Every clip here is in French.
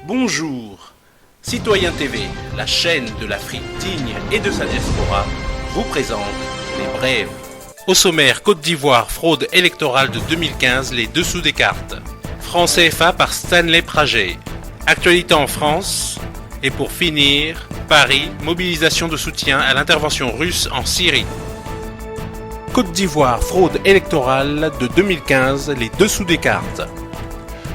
Bonjour, Citoyen TV, la chaîne de l'Afrique digne et de sa diaspora, vous présente les brèves. Au sommaire, Côte d'Ivoire, fraude électorale de 2015, les dessous des cartes. Franc CFA par Stanley Praget. Actualité en France. Et pour finir, Paris, mobilisation de soutien à l'intervention russe en Syrie. Côte d'Ivoire, fraude électorale de 2015, les dessous des cartes.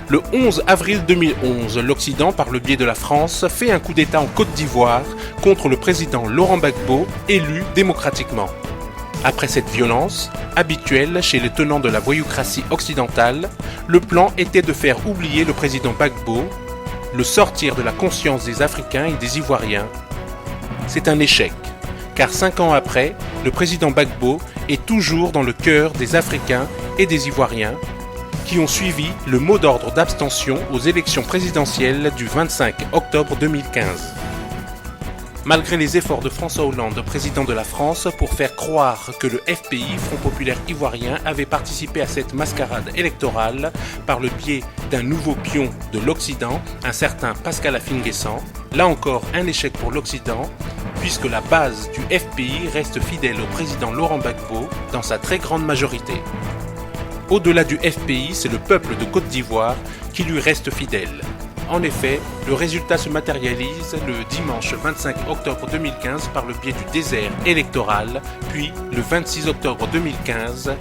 Le 11 avril 2011, l'Occident, par le biais de la France, fait un coup d'État en Côte d'Ivoire contre le président Laurent Gbagbo, élu démocratiquement. Après cette violence, habituelle chez les tenants de la voyoucratie occidentale, le plan était de faire oublier le président Gbagbo, le sortir de la conscience des Africains et des Ivoiriens. C'est un échec, car 5 ans après, le président Gbagbo est toujours dans le cœur des Africains et des Ivoiriens, qui ont suivi le mot d'ordre d'abstention aux élections présidentielles du 25 octobre 2015. Malgré les efforts de François Hollande, président de la France, pour faire croire que le FPI, Front Populaire Ivoirien, avait participé à cette mascarade électorale par le biais d'un nouveau pion de l'Occident, un certain Pascal Affi-N'Guessan, là encore un échec pour l'Occident, puisque la base du FPI reste fidèle au président Laurent Gbagbo dans sa très grande majorité. Au-delà du FPI, c'est le peuple de Côte d'Ivoire qui lui reste fidèle. En effet, le résultat se matérialise le dimanche 25 octobre 2015 par le biais du désert électoral, puis le 26 octobre 2015,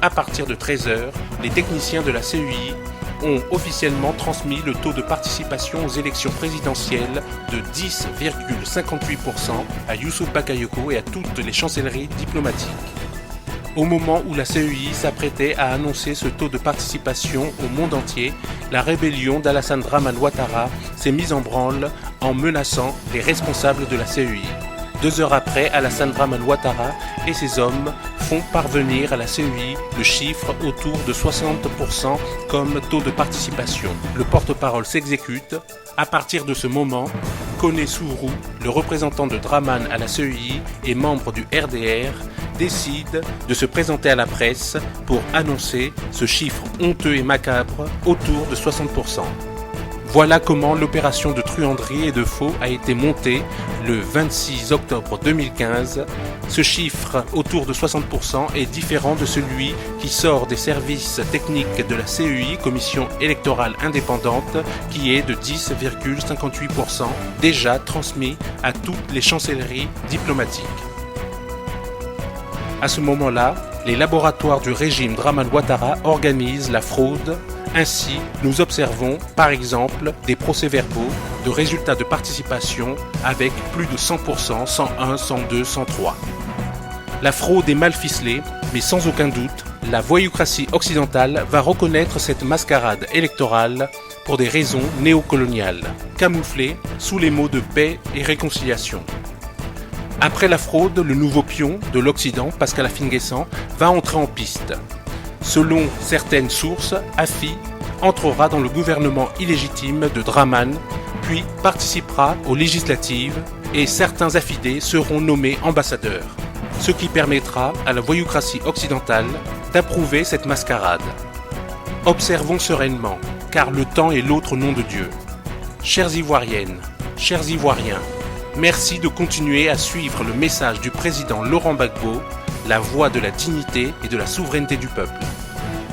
à partir de 13h, les techniciens de la CEI ont officiellement transmis le taux de participation aux élections présidentielles de 10,58% à Youssouf Bakayoko et à toutes les chancelleries diplomatiques. Au moment où la CEI s'apprêtait à annoncer ce taux de participation au monde entier, la rébellion d'Alassane Dramane Ouattara s'est mise en branle en menaçant les responsables de la CEI. 2 heures après, Alassane Dramane Ouattara et ses hommes font parvenir à la CEI le chiffre autour de 60% comme taux de participation. Le porte-parole s'exécute. À partir de ce moment, Koné Sourou, le représentant de Dramane à la CEI et membre du RDR, décide de se présenter à la presse pour annoncer ce chiffre honteux et macabre autour de 60%. Voilà comment l'opération de truanderie et de faux a été montée le 26 octobre 2015. Ce chiffre autour de 60% est différent de celui qui sort des services techniques de la CEI, Commission électorale indépendante, qui est de 10,58%, déjà transmis à toutes les chancelleries diplomatiques. À ce moment-là, les laboratoires du régime Dramane Ouattara organisent la fraude. Ainsi, nous observons, par exemple, des procès-verbaux de résultats de participation avec plus de 100%, 101, 102, 103. La fraude est mal ficelée, mais sans aucun doute, la voyoucratie occidentale va reconnaître cette mascarade électorale pour des raisons néocoloniales, camouflées sous les mots de paix et réconciliation. Après la fraude, le nouveau pion de l'Occident, Pascal Affi-N'Guessan, va entrer en piste. Selon certaines sources, Affi entrera dans le gouvernement illégitime de Dramane, puis participera aux législatives et certains affidés seront nommés ambassadeurs, ce qui permettra à la voyoucratie occidentale d'approuver cette mascarade. Observons sereinement, car le temps est l'autre nom de Dieu. Chères Ivoiriennes, chers Ivoiriens, merci de continuer à suivre le message du président Laurent Gbagbo, la voix de la dignité et de la souveraineté du peuple.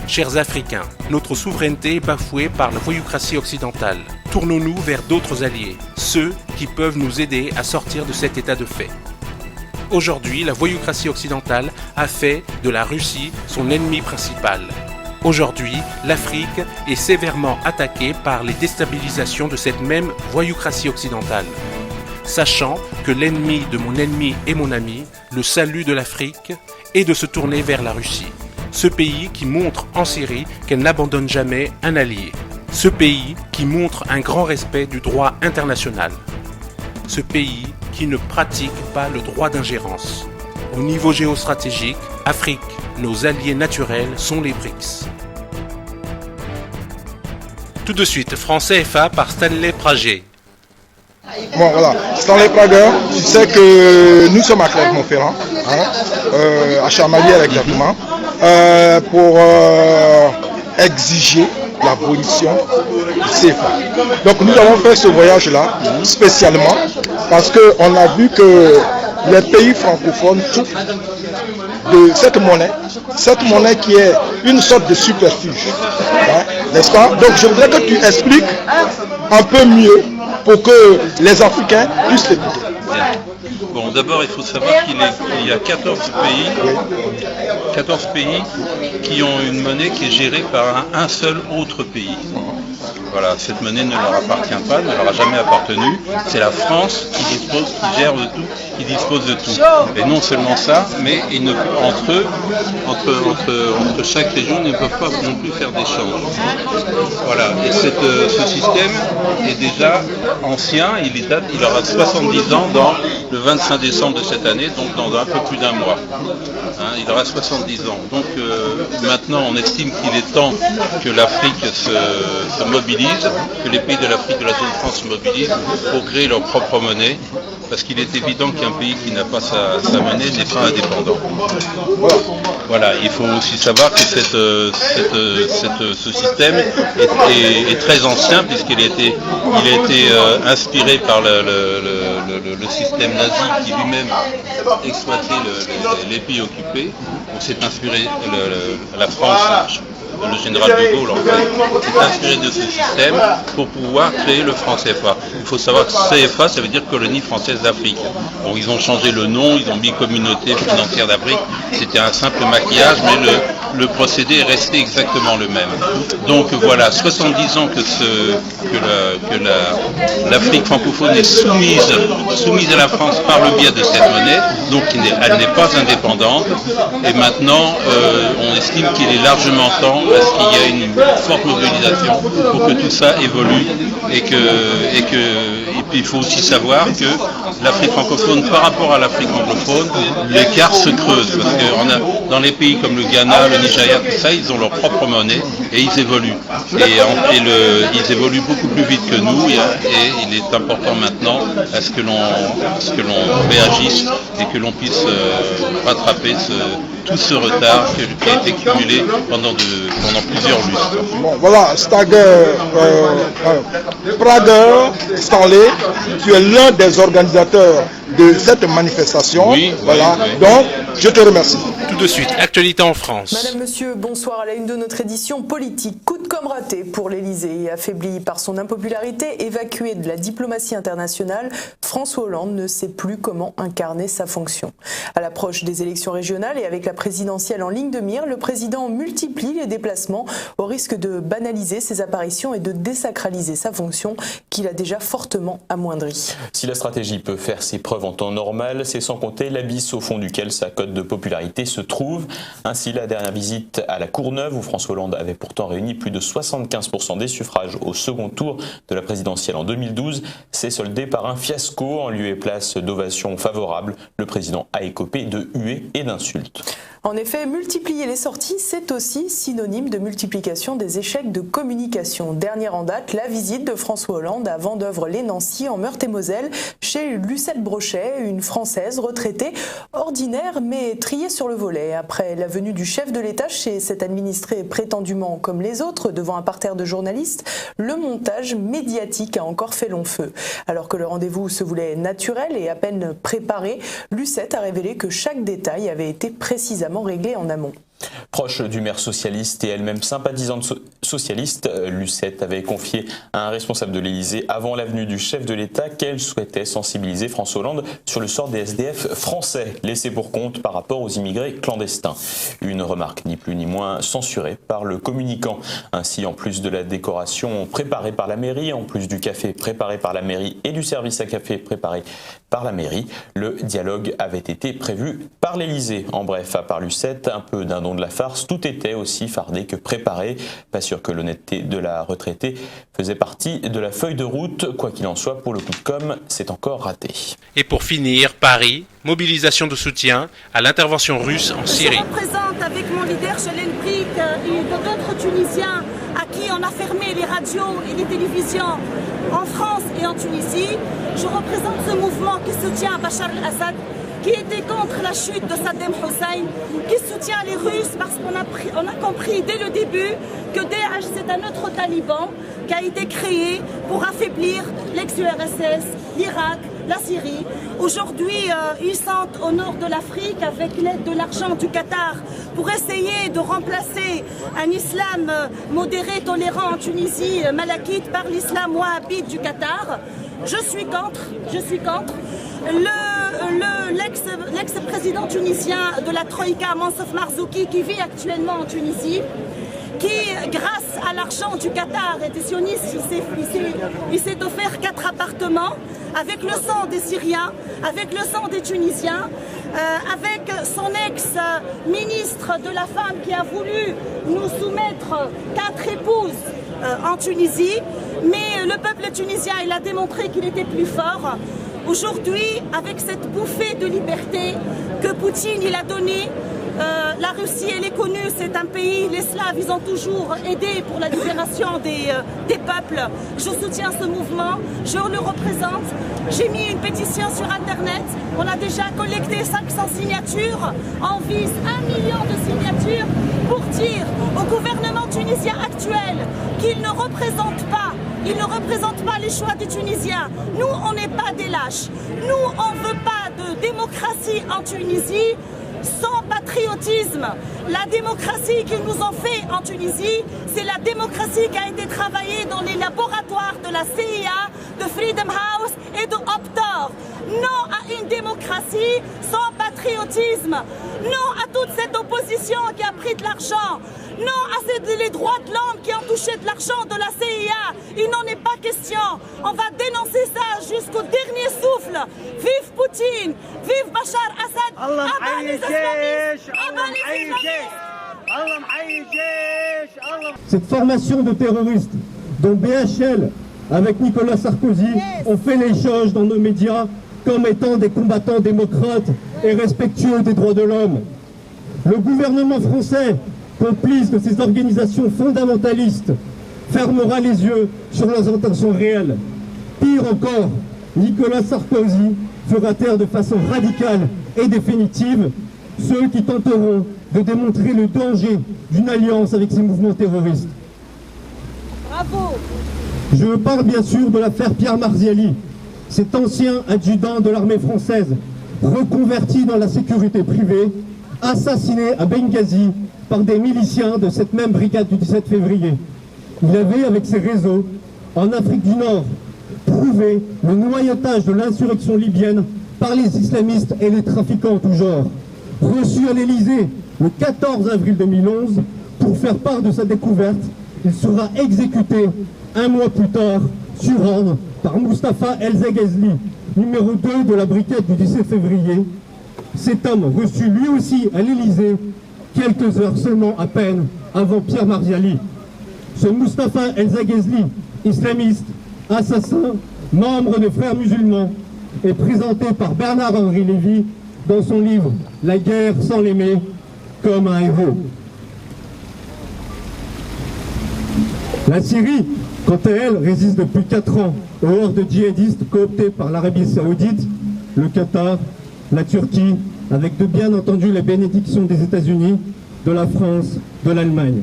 Chers Africains, notre souveraineté est bafouée par la voyoucratie occidentale. Tournons-nous vers d'autres alliés, ceux qui peuvent nous aider à sortir de cet état de fait. Aujourd'hui, la voyoucratie occidentale a fait de la Russie son ennemi principal. Aujourd'hui, l'Afrique est sévèrement attaquée par les déstabilisations de cette même voyoucratie occidentale. Sachant que l'ennemi de mon ennemi est mon ami, le salut de l'Afrique est de se tourner vers la Russie. Ce pays qui montre en Syrie qu'elle n'abandonne jamais un allié. Ce pays qui montre un grand respect du droit international. Ce pays qui ne pratique pas le droit d'ingérence. Au niveau géostratégique, Afrique, nos alliés naturels sont les BRICS. Tout de suite, Franc CFA par Stanley Praget. Bon voilà, Stanley Prager, tu sais que nous sommes à Clermont-Ferrand, à Chamalières exactement, pour exiger l'abolition du CFA. Donc nous avons fait ce voyage-là spécialement parce qu'on a vu que les pays francophones souffrent de cette monnaie qui est une sorte de superfuge, hein, n'est-ce pas? Donc je voudrais que tu expliques un peu mieux pour que les Africains puissent l'écouter. Bon, d'abord, il faut savoir qu'il y a 14 pays qui ont une monnaie qui est gérée par un seul autre pays. Voilà, cette monnaie ne leur appartient pas, ne leur a jamais appartenu. C'est la France qui gère de tout, qui dispose de tout. Et non seulement ça, mais entre chaque région, ils ne peuvent pas non plus faire d'échange. Voilà, et ce système est déjà ancien, il aura 70 ans le 25 décembre de cette année, donc dans un peu plus d'un mois. Hein, il aura 70 ans. Donc maintenant, on estime qu'il est temps que l'Afrique se mobilise, que les pays de l'Afrique, de la zone franc se mobilisent pour créer leur propre monnaie, parce qu'il est évident qu'un pays qui n'a pas sa monnaie n'est pas indépendant. Voilà, il faut aussi savoir que ce système est très ancien, puisqu'il a été inspiré par le système nazi qui lui-même exploitait les pays occupés. On s'est inspiré, la France, le général de Gaulle en fait, s'est inspiré de ce système pour pouvoir créer le franc CFA. Il faut savoir que CFA, ça veut dire Colonie française d'Afrique. Bon, ils ont changé le nom, ils ont mis Communauté financière d'Afrique. C'était un simple maquillage, mais le procédé est resté exactement le même. Donc voilà, 70 ans que l'Afrique francophone est soumise à la France par le biais de cette monnaie, donc elle n'est pas indépendante. Et maintenant, on estime qu'il est largement temps à ce qu'il y ait une forte mobilisation pour que tout ça évolue et puis il faut aussi savoir que l'Afrique francophone par rapport à l'Afrique anglophone, l'écart se creuse parce que dans les pays comme le Ghana, le Nigeria, tout ça, ils ont leur propre monnaie et ils évoluent. Ils évoluent beaucoup plus vite que nous et il est important maintenant à ce que l'on réagisse et que l'on puisse rattraper tout ce retard qui a été cumulé pendant plusieurs lustres. Bon, voilà, Prager Stanley, tu es l'un des organisateurs de cette manifestation. Oui, voilà. Oui. Donc, je te remercie. Tout de suite, actualité en France. Madame, monsieur, bonsoir. À la une de notre édition politique, coup de com' raté pour l'Elysée. Affaibli par son impopularité, évacué de la diplomatie internationale, François Hollande ne sait plus comment incarner sa fonction. À l'approche des élections régionales et avec la présidentielle en ligne de mire, le président multiplie les déplacements au risque de banaliser ses apparitions et de désacraliser sa fonction qu'il a déjà fortement amoindrie. Si la stratégie peut faire ses preuves en temps normal, c'est sans compter l'abysse au fond duquel sa cote de popularité se trouve. Ainsi, la dernière visite à la Courneuve, où François Hollande avait pourtant réuni plus de 75% des suffrages au second tour de la présidentielle en 2012, s'est soldée par un fiasco. En lieu et place d'ovations favorables, le président a écopé de huées et d'insultes. En effet, multiplier les sorties, c'est aussi synonyme de multiplication des échecs de communication. Dernière en date, la visite de François Hollande à Vendeuvre-lès-Nancy en Meurthe-et-Moselle chez Lucette Brochet, une Française retraitée, ordinaire mais triée sur le volet. Après la venue du chef de l'État chez cet administré prétendument comme les autres devant un parterre de journalistes, le montage médiatique a encore fait long feu. Alors que le rendez-vous se voulait naturel et à peine préparé, Lucette a révélé que chaque détail avait été précisément réglé en amont. Proche du maire socialiste et elle-même sympathisante socialiste, Lucette avait confié à un responsable de l'Élysée avant la venue du chef de l'État qu'elle souhaitait sensibiliser François Hollande sur le sort des SDF français, laissés pour compte par rapport aux immigrés clandestins. Une remarque ni plus ni moins censurée par le communicant. Ainsi, en plus de la décoration préparée par la mairie, en plus du café préparé par la mairie et du service à café préparé par la mairie, le dialogue avait été prévu par l'Élysée. En bref, à part Lucette, un peu d'un don de la farce, tout était aussi fardé que préparé. Pas sûr que l'honnêteté de la retraitée faisait partie de la feuille de route. Quoi qu'il en soit, pour le coup de com', c'est encore raté. Et pour finir, Paris, mobilisation de soutien à l'intervention russe en Syrie. Je représente avec mon leader Chelem Brik et d'autres Tunisiens à qui on a fermé les radios et les télévisions en France et en Tunisie. Je représente ce mouvement qui soutient Bachar el-Assad qui était contre la chute de Saddam Hussein, qui soutient les Russes parce qu'on a compris dès le début que Daesh c'est un autre taliban qui a été créé pour affaiblir l'ex-URSS, l'Irak, la Syrie. Aujourd'hui, ils sont au nord de l'Afrique avec l'aide de l'argent du Qatar pour essayer de remplacer un islam modéré, tolérant en Tunisie, malakite, par l'islam wahhabite du Qatar. Je suis contre. L'ex-président tunisien de la Troïka, Mansour Marzouki, qui vit actuellement en Tunisie, qui, grâce à l'argent du Qatar et des sionistes, il s'est offert 4 appartements avec le sang des Syriens, avec le sang des Tunisiens, avec son ex-ministre de la femme qui a voulu nous soumettre 4 épouses en Tunisie. Mais le peuple tunisien, il a démontré qu'il était plus fort. Aujourd'hui, avec cette bouffée de liberté que Poutine il a donnée, la Russie, elle est connue, c'est un pays, les Slaves, ils ont toujours aidé pour la libération des peuples. Je soutiens ce mouvement, je le représente. J'ai mis une pétition sur Internet, on a déjà collecté 500 signatures, on vise 1 million de signatures pour dire au gouvernement tunisien actuel qu'il ne représente pas. Il ne représente pas les choix des Tunisiens. Nous, on n'est pas des lâches. Nous, on ne veut pas de démocratie en Tunisie sans patriotisme. La démocratie qu'ils nous ont fait en Tunisie, c'est la démocratie qui a été travaillée dans les laboratoires de la CIA, de Freedom House et de Optor. Non à une démocratie sans patriotisme. Non à toute cette opposition qui a pris de l'argent. Non à les droits de l'homme qui ont touché de l'argent de la CIA. Il n'en est pas question. On va dénoncer ça jusqu'au dernier souffle. Vive Poutine, vive Bachar Assad. Abat les islamistes, abat les islamistes. Cette formation de terroristes dont BHL avec Nicolas Sarkozy ont fait l'échange dans nos médias comme étant des combattants démocrates et respectueux des droits de l'homme. Le gouvernement français, complice de ces organisations fondamentalistes, fermera les yeux sur leurs intentions réelles. Pire encore, Nicolas Sarkozy fera taire de façon radicale et définitive ceux qui tenteront de démontrer le danger d'une alliance avec ces mouvements terroristes. Bravo. Je parle bien sûr de l'affaire Pierre Marziali, cet ancien adjudant de l'armée française, reconverti dans la sécurité privée, assassiné à Benghazi par des miliciens de cette même brigade du 17 février. Il avait, avec ses réseaux, en Afrique du Nord, prouvé le noyautage de l'insurrection libyenne par les islamistes et les trafiquants en tout genre. Reçu à l'Elysée le 14 avril 2011 pour faire part de sa découverte, il sera exécuté un mois plus tard sur ordre par Mustapha El Zaghezli, numéro 2 de la brigade du 17 février. Cet homme reçu lui aussi à l'Elysée quelques heures seulement à peine avant Pierre Marziali. Ce Mustapha El Zaghezli, islamiste, assassin, membre des Frères musulmans, est présenté par Bernard-Henri Lévy dans son livre « La guerre sans l'aimer » comme un héros. La Syrie, quant à elle, résiste depuis 4 ans aux hordes djihadistes cooptées par l'Arabie Saoudite, le Qatar, la Turquie, avec de bien entendu les bénédictions des États-Unis, de la France, de l'Allemagne.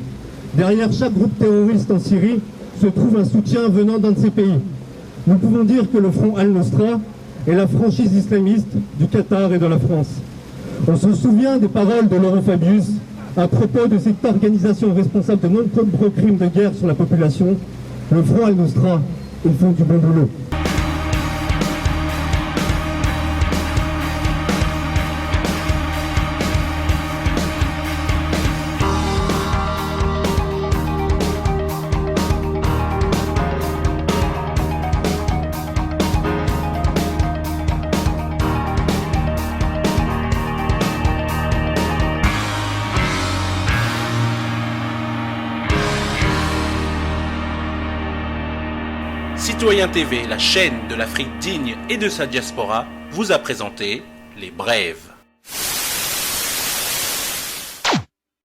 Derrière chaque groupe terroriste en Syrie se trouve un soutien venant d'un de ces pays. Nous pouvons dire que le front Al-Nosra est la franchise islamiste du Qatar et de la France. On se souvient des paroles de Laurent Fabius à propos de cette organisation responsable de nombreux crimes de guerre sur la population. Le front Al-Nosra, ils font du bon boulot. Citoyen TV, la chaîne de l'Afrique digne et de sa diaspora, vous a présenté Les Brèves.